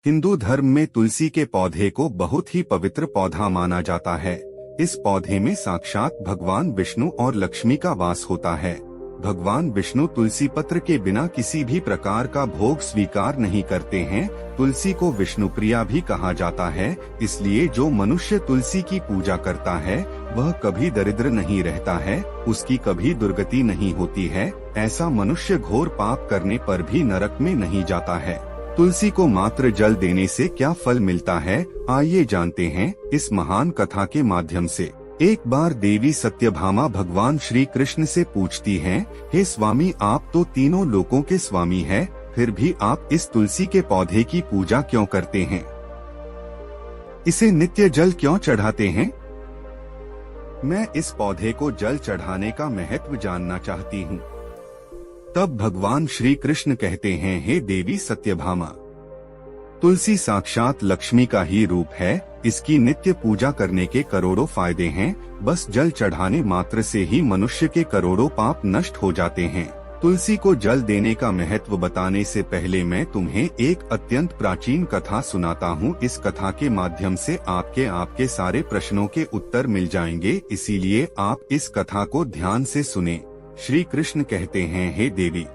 हिंदू धर्म में तुलसी के पौधे को बहुत ही पवित्र पौधा माना जाता है। इस पौधे में साक्षात भगवान विष्णु और लक्ष्मी का वास होता है। भगवान विष्णु तुलसी पत्र के बिना किसी भी प्रकार का भोग स्वीकार नहीं करते हैं। तुलसी को विष्णु प्रिया भी कहा जाता है, इसलिए जो मनुष्य तुलसी की पूजा करता है वह कभी दरिद्र नहीं रहता है, उसकी कभी दुर्गति नहीं होती है। ऐसा मनुष्य घोर पाप करने पर भी नरक में नहीं जाता है। तुलसी को मात्र जल देने से क्या फल मिलता है, आइए जानते हैं इस महान कथा के माध्यम से। एक बार देवी सत्यभामा भगवान श्री कृष्ण से पूछती हैं, हे स्वामी, आप तो तीनों लोकों के स्वामी हैं, फिर भी आप इस तुलसी के पौधे की पूजा क्यों करते हैं? इसे नित्य जल क्यों चढ़ाते हैं? मैं इस पौधे को जल चढ़ाने का महत्व जानना चाहती हूँ। तब भगवान श्री कृष्ण कहते हैं, हे देवी सत्यभामा, तुलसी साक्षात लक्ष्मी का ही रूप है। इसकी नित्य पूजा करने के करोड़ों फायदे हैं। बस जल चढ़ाने मात्र से ही मनुष्य के करोड़ों पाप नष्ट हो जाते हैं। तुलसी को जल देने का महत्व बताने से पहले मैं तुम्हें एक अत्यंत प्राचीन कथा सुनाता हूँ। इस कथा के माध्यम से आपके सारे प्रश्नों के उत्तर मिल जाएंगे, इसीलिए आप इस कथा को ध्यान से सुने। श्री कृष्ण कहते हैं, हे देवी,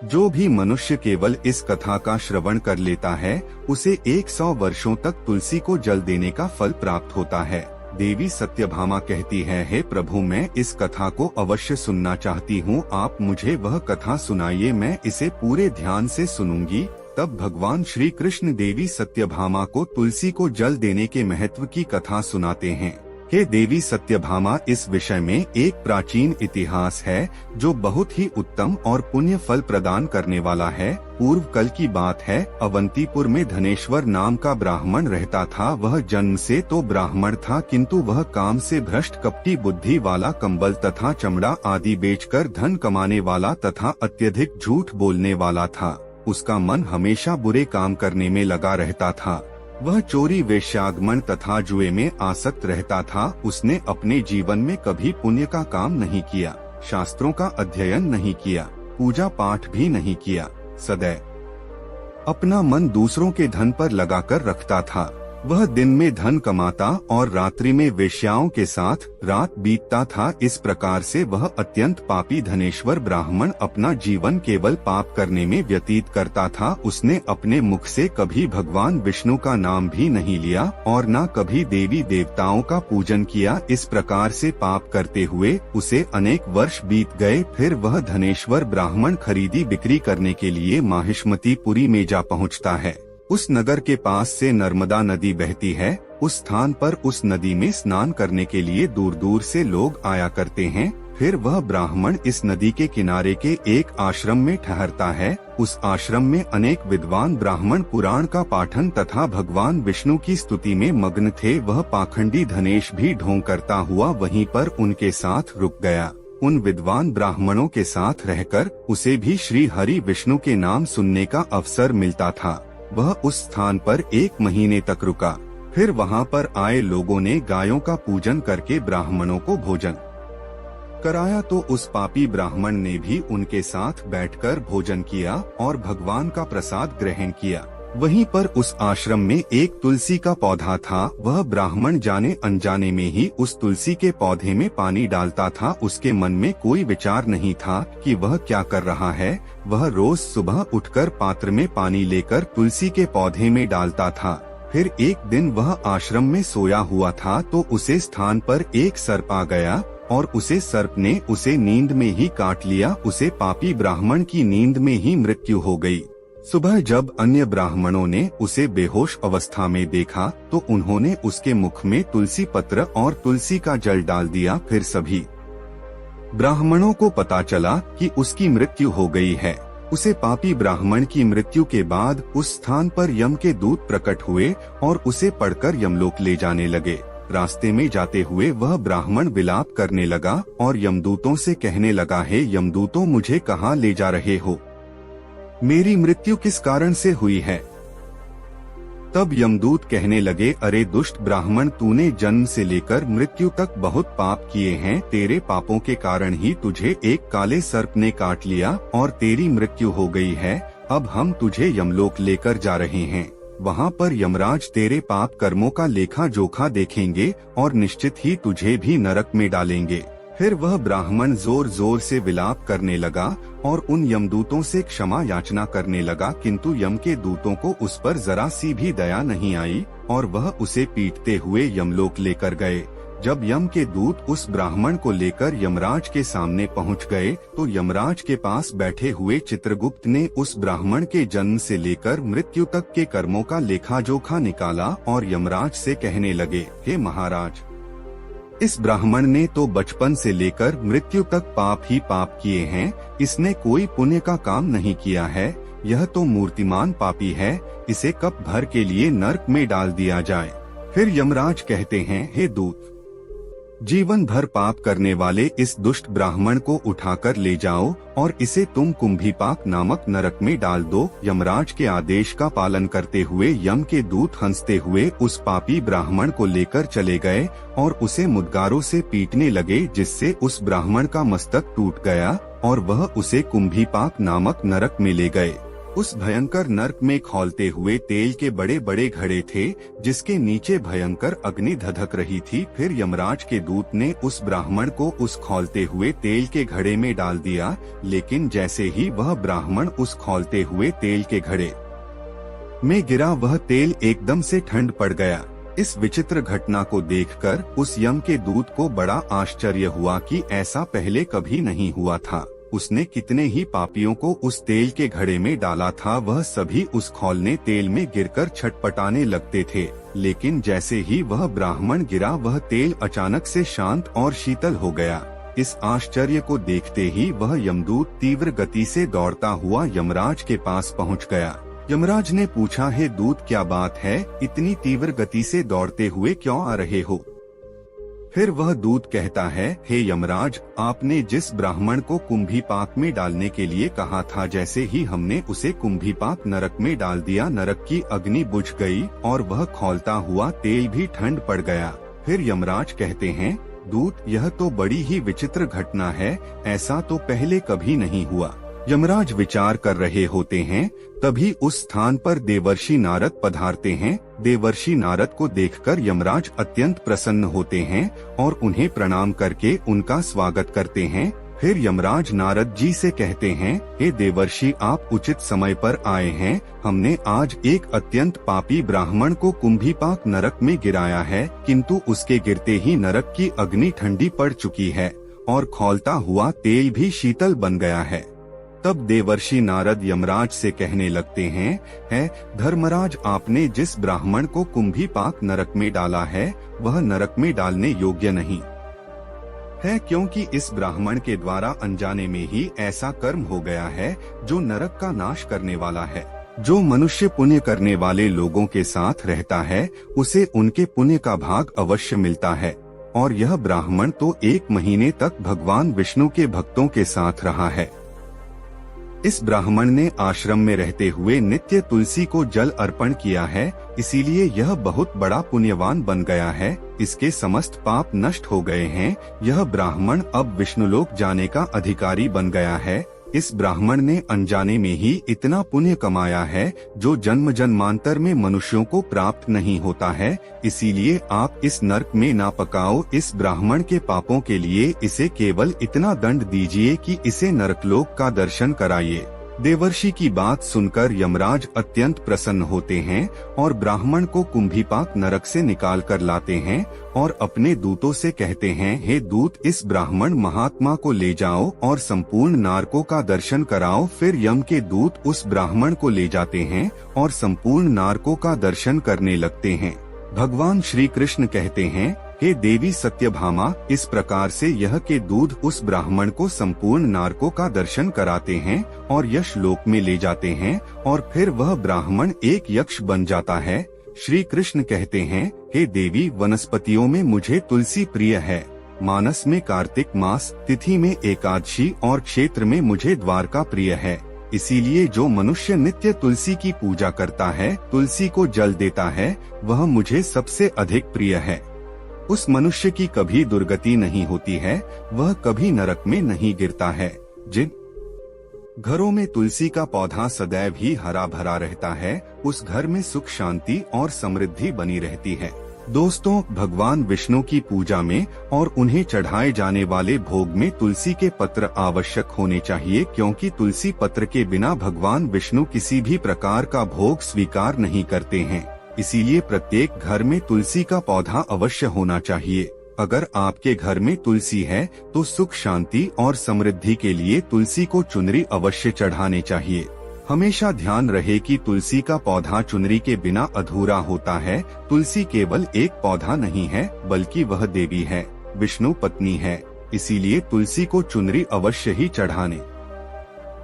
जो भी मनुष्य केवल इस कथा का श्रवण कर लेता है उसे 100 वर्षों तक तुलसी को जल देने का फल प्राप्त होता है। देवी सत्यभामा कहती है, हे प्रभु, मैं इस कथा को अवश्य सुनना चाहती हूँ। आप मुझे वह कथा सुनाइए, मैं इसे पूरे ध्यान से सुनूंगी। तब भगवान श्री कृष्ण देवी सत्यभामा को तुलसी को जल देने के महत्व की कथा सुनाते हैं। हे देवी सत्यभामा, इस विषय में एक प्राचीन इतिहास है जो बहुत ही उत्तम और पुण्य फल प्रदान करने वाला है। पूर्व कल की बात है। अवंतीपुर में धनेश्वर नाम का ब्राह्मण रहता था। वह जन्म से तो ब्राह्मण था, किंतु वह काम से भ्रष्ट, कपटी बुद्धि वाला, कंबल तथा चमड़ा आदि बेचकर धन कमाने वाला तथा अत्यधिक झूठ बोलने वाला था। उसका मन हमेशा बुरे काम करने में लगा रहता था। वह चोरी, वेश्यागमन तथा जुए में आसक्त रहता था। उसने अपने जीवन में कभी पुण्य का काम नहीं किया, शास्त्रों का अध्ययन नहीं किया, पूजा पाठ भी नहीं किया। सदैव अपना मन दूसरों के धन पर लगाकर रखता था। वह दिन में धन कमाता और रात्रि में वेश्याओं के साथ रात बीतता था। इस प्रकार से वह अत्यंत पापी धनेश्वर ब्राह्मण अपना जीवन केवल पाप करने में व्यतीत करता था। उसने अपने मुख से कभी भगवान विष्णु का नाम भी नहीं लिया और न कभी देवी देवताओं का पूजन किया। इस प्रकार से पाप करते हुए उसे अनेक वर्ष बीत गए। फिर वह धनेश्वर ब्राह्मण खरीदी बिक्री करने के लिए माहिष्मतीपुरी में जा पहुँचता है। उस नगर के पास से नर्मदा नदी बहती है। उस स्थान पर उस नदी में स्नान करने के लिए दूर दूर से लोग आया करते हैं। फिर वह ब्राह्मण इस नदी के किनारे के एक आश्रम में ठहरता है। उस आश्रम में अनेक विद्वान ब्राह्मण पुराण का पाठन तथा भगवान विष्णु की स्तुति में मग्न थे। वह पाखंडी धनेश भी ढोंग करता हुआ वहीं पर उनके साथ रुक गया। उन विद्वान ब्राह्मणों के साथ रहकर उसे भी श्री हरि विष्णु के नाम सुनने का अवसर मिलता था। वह उस स्थान पर 1 महीने तक रुका। फिर वहां पर आए लोगों ने गायों का पूजन करके ब्राह्मणों को भोजन कराया, तो उस पापी ब्राह्मण ने भी उनके साथ बैठकर भोजन किया और भगवान का प्रसाद ग्रहण किया। वहीं पर उस आश्रम में एक तुलसी का पौधा था। वह ब्राह्मण जाने अनजाने में ही उस तुलसी के पौधे में पानी डालता था। उसके मन में कोई विचार नहीं था कि वह क्या कर रहा है। वह रोज सुबह उठकर पात्र में पानी लेकर तुलसी के पौधे में डालता था। फिर एक दिन वह आश्रम में सोया हुआ था तो उसे स्थान पर एक सर्प आ गया और उसे सर्प ने उसे नींद में ही काट लिया। उसे पापी ब्राह्मण की नींद में ही मृत्यु हो गई। सुबह जब अन्य ब्राह्मणों ने उसे बेहोश अवस्था में देखा तो उन्होंने उसके मुख में तुलसी पत्र और तुलसी का जल डाल दिया। फिर सभी ब्राह्मणों को पता चला कि उसकी मृत्यु हो गई है। उसे पापी ब्राह्मण की मृत्यु के बाद उस स्थान पर यम के दूत प्रकट हुए और उसे पढ़कर यमलोक ले जाने लगे। रास्ते में जाते हुए वह ब्राह्मण विलाप करने लगा और यमदूतों से कहने लगा, हे यमदूतों, मुझे कहाँ ले जा रहे हो? मेरी मृत्यु किस कारण से हुई है? तब यमदूत कहने लगे, अरे दुष्ट ब्राह्मण, तूने जन्म से लेकर मृत्यु तक बहुत पाप किए हैं। तेरे पापों के कारण ही तुझे एक काले सर्प ने काट लिया और तेरी मृत्यु हो गई है। अब हम तुझे यमलोक लेकर जा रहे हैं। वहाँ पर यमराज तेरे पाप कर्मों का लेखा जोखा देखेंगे और निश्चित ही तुझे भी नरक में डालेंगे। फिर वह ब्राह्मण जोर जोर से विलाप करने लगा और उन यमदूतों से क्षमा याचना करने लगा, किंतु यम के दूतों को उस पर जरा सी भी दया नहीं आई और वह उसे पीटते हुए यमलोक लेकर गए। जब यम के दूत उस ब्राह्मण को लेकर यमराज के सामने पहुंच गए तो यमराज के पास बैठे हुए चित्रगुप्त ने उस ब्राह्मण के जन्म से लेकर मृत्यु तक के कर्मों का लेखा जोखा निकाला और यमराज से कहने लगे, हे महाराज, इस ब्राह्मण ने तो बचपन से लेकर मृत्यु तक पाप ही पाप किए हैं, इसने कोई पुण्य का काम नहीं किया है, यह तो मूर्तिमान पापी है, इसे कप भर के लिए नरक में डाल दिया जाए। फिर यमराज कहते हैं, हे दूत, जीवन भर पाप करने वाले इस दुष्ट ब्राह्मण को उठाकर ले जाओ और इसे तुम कुंभीपाक नामक नरक में डाल दो। यमराज के आदेश का पालन करते हुए यम के दूत हंसते हुए उस पापी ब्राह्मण को लेकर चले गए और उसे मुद्गारों से पीटने लगे, जिससे उस ब्राह्मण का मस्तक टूट गया और वह उसे कुंभीपाक नामक नरक में ले गए। उस भयंकर नरक में खौलते हुए तेल के बड़े बड़े घड़े थे, जिसके नीचे भयंकर अग्नि धधक रही थी। फिर यमराज के दूत ने उस ब्राह्मण को उस खौलते हुए तेल के घड़े में डाल दिया, लेकिन जैसे ही वह ब्राह्मण उस खौलते हुए तेल के घड़े में गिरा, वह तेल एकदम से ठंड पड़ गया। इस विचित्र घटना को देखकर उस यम के दूत को बड़ा आश्चर्य हुआ कि ऐसा पहले कभी नहीं हुआ था। उसने कितने ही पापियों को उस तेल के घड़े में डाला था, वह सभी उस खौलने तेल में गिरकर छटपटाने लगते थे, लेकिन जैसे ही वह ब्राह्मण गिरा, वह तेल अचानक से शांत और शीतल हो गया। इस आश्चर्य को देखते ही वह यमदूत तीव्र गति से दौड़ता हुआ यमराज के पास पहुंच गया। यमराज ने पूछा, हे दूत, क्या बात है, इतनी तीव्र गति से दौड़ते हुए क्यों आ रहे हो? फिर वह दूत कहता है, हे यमराज, आपने जिस ब्राह्मण को कुंभीपाक में डालने के लिए कहा था, जैसे ही हमने उसे कुंभीपाक नरक में डाल दिया, नरक की अग्नि बुझ गई और वह खौलता हुआ तेल भी ठंड पड़ गया। फिर यमराज कहते हैं, दूत, यह तो बड़ी ही विचित्र घटना है, ऐसा तो पहले कभी नहीं हुआ। यमराज विचार कर रहे होते हैं, तभी उस स्थान पर देवर्षि नारद पधारते हैं। देवर्षि नारद को देखकर यमराज अत्यंत प्रसन्न होते हैं और उन्हें प्रणाम करके उनका स्वागत करते हैं। फिर यमराज नारद जी से कहते हैं, हे देवर्षि, आप उचित समय पर आए हैं। हमने आज एक अत्यंत पापी ब्राह्मण को कुंभीपाक नरक में गिराया है, किंतु उसके गिरते ही नरक की अग्नि ठंडी पड़ चुकी है और खौलता हुआ तेल भी शीतल बन गया है। तब देवर्षि नारद यमराज से कहने लगते हैं, है धर्मराज, आपने जिस ब्राह्मण को कुंभीपाक नरक में डाला है, वह नरक में डालने योग्य नहीं है, क्योंकि इस ब्राह्मण के द्वारा अनजाने में ही ऐसा कर्म हो गया है जो नरक का नाश करने वाला है। जो मनुष्य पुण्य करने वाले लोगों के साथ रहता है, उसे उनके पुण्य का भाग अवश्य मिलता है, और यह ब्राह्मण तो 1 महीने तक भगवान विष्णु के भक्तों के साथ रहा है। इस ब्राह्मण ने आश्रम में रहते हुए नित्य तुलसी को जल अर्पण किया है, इसीलिए यह बहुत बड़ा पुण्यवान बन गया है। इसके समस्त पाप नष्ट हो गए हैं। यह ब्राह्मण अब विष्णुलोक जाने का अधिकारी बन गया है। इस ब्राह्मण ने अनजाने में ही इतना पुण्य कमाया है जो जन्म जन्मांतर में मनुष्यों को प्राप्त नहीं होता है। इसीलिए आप इस नरक में ना पकाओ। इस ब्राह्मण के पापों के लिए इसे केवल इतना दंड दीजिए कि इसे नरकलोक का दर्शन कराइए। देवर्षि की बात सुनकर यमराज अत्यंत प्रसन्न होते हैं और ब्राह्मण को कुंभीपाक नरक से निकाल कर लाते हैं और अपने दूतों से कहते हैं, हे दूत, इस ब्राह्मण महात्मा को ले जाओ और संपूर्ण नारकों का दर्शन कराओ। फिर यम के दूत उस ब्राह्मण को ले जाते हैं और संपूर्ण नारकों का दर्शन करने लगते हैं। भगवान श्री कृष्ण कहते हैं, हे देवी सत्यभामा, इस प्रकार से यह के दूध उस ब्राह्मण को संपूर्ण नारकों का दर्शन कराते हैं और यश लोक में ले जाते हैं और फिर वह ब्राह्मण एक यक्ष बन जाता है। श्री कृष्ण कहते हैं, हे देवी, वनस्पतियों में मुझे तुलसी प्रिय है, मानस में कार्तिक मास, तिथि में एकादशी और क्षेत्र में मुझे द्वारका प्रिय है। इसीलिए जो मनुष्य नित्य तुलसी की पूजा करता है, तुलसी को जल देता है, वह मुझे सबसे अधिक प्रिय है। उस मनुष्य की कभी दुर्गति नहीं होती है, वह कभी नरक में नहीं गिरता है। जिन घरों में तुलसी का पौधा सदैव ही हरा भरा रहता है, उस घर में सुख शांति और समृद्धि बनी रहती है। दोस्तों, भगवान विष्णु की पूजा में और उन्हें चढ़ाए जाने वाले भोग में तुलसी के पत्र आवश्यक होने चाहिए, क्योंकि तुलसी पत्र के बिना भगवान विष्णु किसी भी प्रकार का भोग स्वीकार नहीं करते हैं। इसीलिए प्रत्येक घर में तुलसी का पौधा अवश्य होना चाहिए। अगर आपके घर में तुलसी है तो सुख शांति और समृद्धि के लिए तुलसी को चुनरी अवश्य चढ़ाने चाहिए। हमेशा ध्यान रहे कि तुलसी का पौधा चुनरी के बिना अधूरा होता है। तुलसी केवल एक पौधा नहीं है, बल्कि वह देवी है, विष्णु पत्नी है। इसीलिए तुलसी को चुनरी अवश्य ही चढ़ाने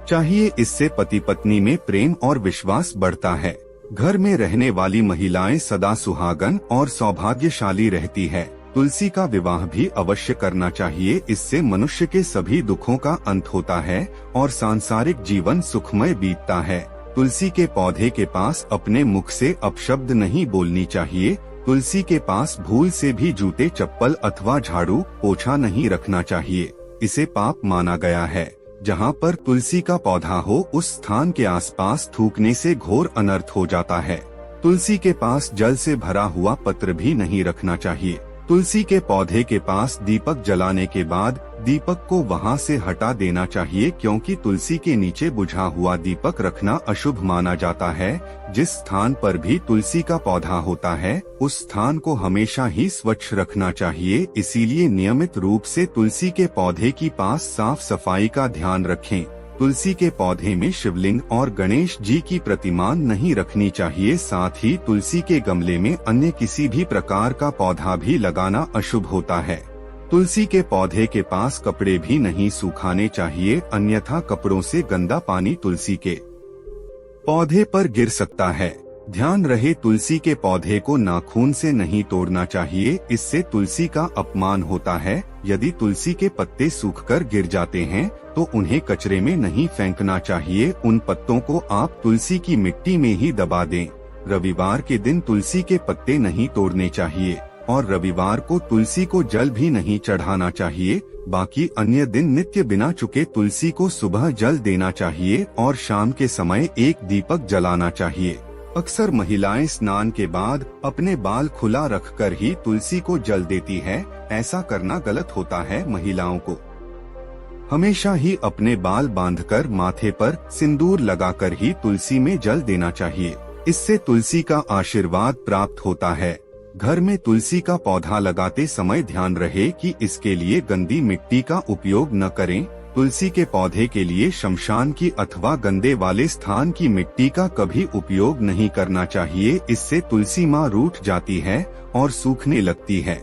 चाहिए। इससे पति पत्नी में प्रेम और विश्वास बढ़ता है। घर में रहने वाली महिलाएं सदा सुहागन और सौभाग्यशाली रहती है। तुलसी का विवाह भी अवश्य करना चाहिए। इससे मनुष्य के सभी दुखों का अंत होता है और सांसारिक जीवन सुखमय बीतता है। तुलसी के पौधे के पास अपने मुख से अपशब्द नहीं बोलनी चाहिए। तुलसी के पास भूल से भी जूते, चप्पल अथवा झाड़ू पोछा नहीं रखना चाहिए। इसे पाप माना गया है। जहाँ पर तुलसी का पौधा हो, उस स्थान के आसपास थूकने से घोर अनर्थ हो जाता है। तुलसी के पास जल से भरा हुआ पत्र भी नहीं रखना चाहिए। तुलसी के पौधे के पास दीपक जलाने के बाद दीपक को वहां से हटा देना चाहिए, क्योंकि तुलसी के नीचे बुझा हुआ दीपक रखना अशुभ माना जाता है। जिस स्थान पर भी तुलसी का पौधा होता है, उस स्थान को हमेशा ही स्वच्छ रखना चाहिए। इसीलिए नियमित रूप से तुलसी के पौधे की पास साफ सफाई का ध्यान रखें। तुलसी के पौधे में शिवलिंग और गणेश जी की प्रतिमा नहीं रखनी चाहिए। साथ ही तुलसी के गमले में अन्य किसी भी प्रकार का पौधा भी लगाना अशुभ होता है। तुलसी के पौधे के पास कपड़े भी नहीं सुखाने चाहिए, अन्यथा कपड़ों से गंदा पानी तुलसी के पौधे पर गिर सकता है। ध्यान रहे, तुलसी के पौधे को नाखून से नहीं तोड़ना चाहिए, इससे तुलसी का अपमान होता है। यदि तुलसी के पत्ते सूखकर गिर जाते हैं तो उन्हें कचरे में नहीं फेंकना चाहिए। उन पत्तों को आप तुलसी की मिट्टी में ही दबा दें। रविवार के दिन तुलसी के पत्ते नहीं तोड़ने चाहिए और रविवार को तुलसी को जल भी नहीं चढ़ाना चाहिए। बाकी अन्य दिन नित्य बिना चुके तुलसी को सुबह जल देना चाहिए और शाम के समय एक दीपक जलाना चाहिए। अक्सर महिलाएं स्नान के बाद अपने बाल खुला रखकर ही तुलसी को जल देती है। ऐसा करना गलत होता है। महिलाओं को हमेशा ही अपने बाल बांधकर माथे पर सिंदूर लगाकर ही तुलसी में जल देना चाहिए। इससे तुलसी का आशीर्वाद प्राप्त होता है। घर में तुलसी का पौधा लगाते समय ध्यान रहे कि इसके लिए गंदी मिट्टी का उपयोग न करें। तुलसी के पौधे के लिए शमशान की अथवा गंदे वाले स्थान की मिट्टी का कभी उपयोग नहीं करना चाहिए। इससे तुलसी माँ रूठ जाती है और सूखने लगती है।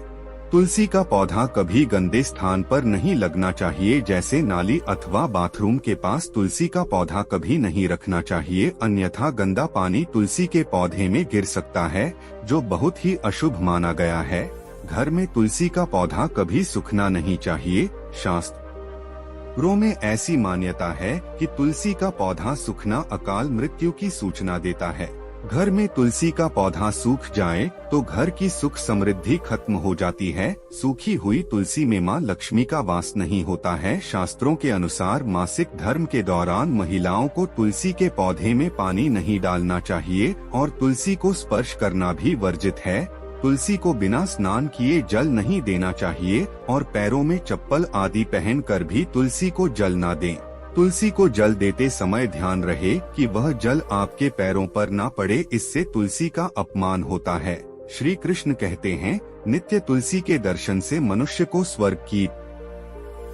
तुलसी का पौधा कभी गंदे स्थान पर नहीं लगना चाहिए, जैसे नाली अथवा बाथरूम के पास तुलसी का पौधा कभी नहीं रखना चाहिए, अन्यथा गंदा पानी तुलसी के पौधे में गिर सकता है, जो बहुत ही अशुभ माना गया है। घर में तुलसी का पौधा कभी सूखना नहीं चाहिए। शास्त्रों में ऐसी मान्यता है कि तुलसी का पौधा सूखना अकाल मृत्यु की सूचना देता है। घर में तुलसी का पौधा सूख जाए तो घर की सुख समृद्धि खत्म हो जाती है। सूखी हुई तुलसी में मां लक्ष्मी का वास नहीं होता है। शास्त्रों के अनुसार मासिक धर्म के दौरान महिलाओं को तुलसी के पौधे में पानी नहीं डालना चाहिए और तुलसी को स्पर्श करना भी वर्जित है। तुलसी को बिना स्नान किए जल नहीं देना चाहिए और पैरों में चप्पल आदि पहनकर भी तुलसी को जल न दें। तुलसी को जल देते समय ध्यान रहे कि वह जल आपके पैरों पर ना पड़े, इससे तुलसी का अपमान होता है। श्री कृष्ण कहते हैं, नित्य तुलसी के दर्शन से मनुष्य को स्वर्ग की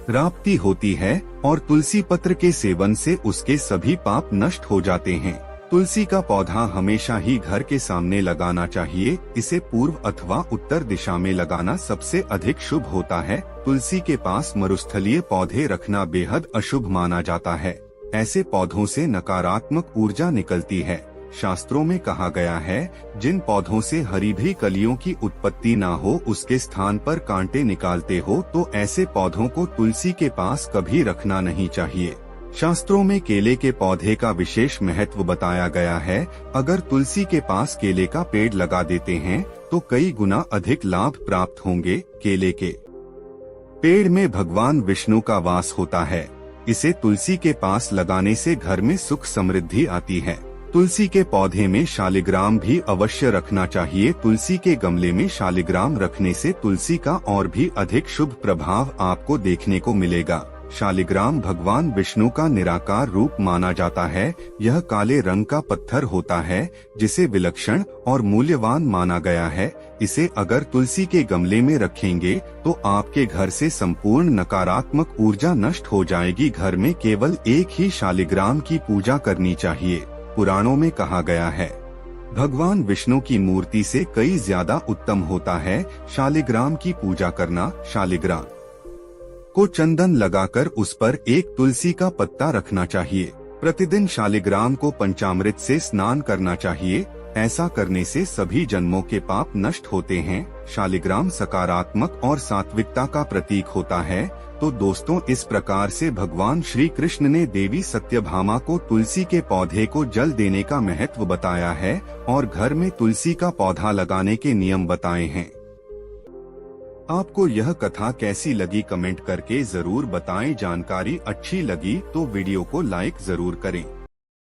प्राप्ति होती है और तुलसी पत्र के सेवन से उसके सभी पाप नष्ट हो जाते हैं। तुलसी का पौधा हमेशा ही घर के सामने लगाना चाहिए। इसे पूर्व अथवा उत्तर दिशा में लगाना सबसे अधिक शुभ होता है। तुलसी के पास मरुस्थलीय पौधे रखना बेहद अशुभ माना जाता है। ऐसे पौधों से नकारात्मक ऊर्जा निकलती है। शास्त्रों में कहा गया है, जिन पौधों से हरी भी कलियों की उत्पत्ति ना हो, उसके स्थान पर कांटे निकालते हो, तो ऐसे पौधों को तुलसी के पास कभी रखना नहीं चाहिए। शास्त्रों में केले के पौधे का विशेष महत्व बताया गया है। अगर तुलसी के पास केले का पेड़ लगा देते हैं तो कई गुना अधिक लाभ प्राप्त होंगे। केले के पेड़ में भगवान विष्णु का वास होता है। इसे तुलसी के पास लगाने से घर में सुख समृद्धि आती है। तुलसी के पौधे में शालिग्राम भी अवश्य रखना चाहिए। तुलसी के गमले में शालिग्राम रखने से तुलसी का और भी अधिक शुभ प्रभाव आपको देखने को मिलेगा। शालिग्राम भगवान विष्णु का निराकार रूप माना जाता है। यह काले रंग का पत्थर होता है जिसे विलक्षण और मूल्यवान माना गया है। इसे अगर तुलसी के गमले में रखेंगे तो आपके घर से संपूर्ण नकारात्मक ऊर्जा नष्ट हो जाएगी। घर में केवल एक ही शालिग्राम की पूजा करनी चाहिए। पुराणों में कहा गया है, भगवान विष्णु की मूर्ति से कई ज्यादा उत्तम होता है शालिग्राम की पूजा करना। शालिग्राम को चंदन लगाकर उस पर एक तुलसी का पत्ता रखना चाहिए। प्रतिदिन शालिग्राम को पंचामृत से स्नान करना चाहिए। ऐसा करने से सभी जन्मों के पाप नष्ट होते हैं। शालिग्राम सकारात्मक और सात्विकता का प्रतीक होता है। तो दोस्तों, इस प्रकार से भगवान श्री कृष्ण ने देवी सत्यभामा को तुलसी के पौधे को जल देने का महत्व बताया है और घर में तुलसी का पौधा लगाने के नियम बताए हैं। आपको यह कथा कैसी लगी कमेंट करके जरूर बताएं। जानकारी अच्छी लगी तो वीडियो को लाइक जरूर करें।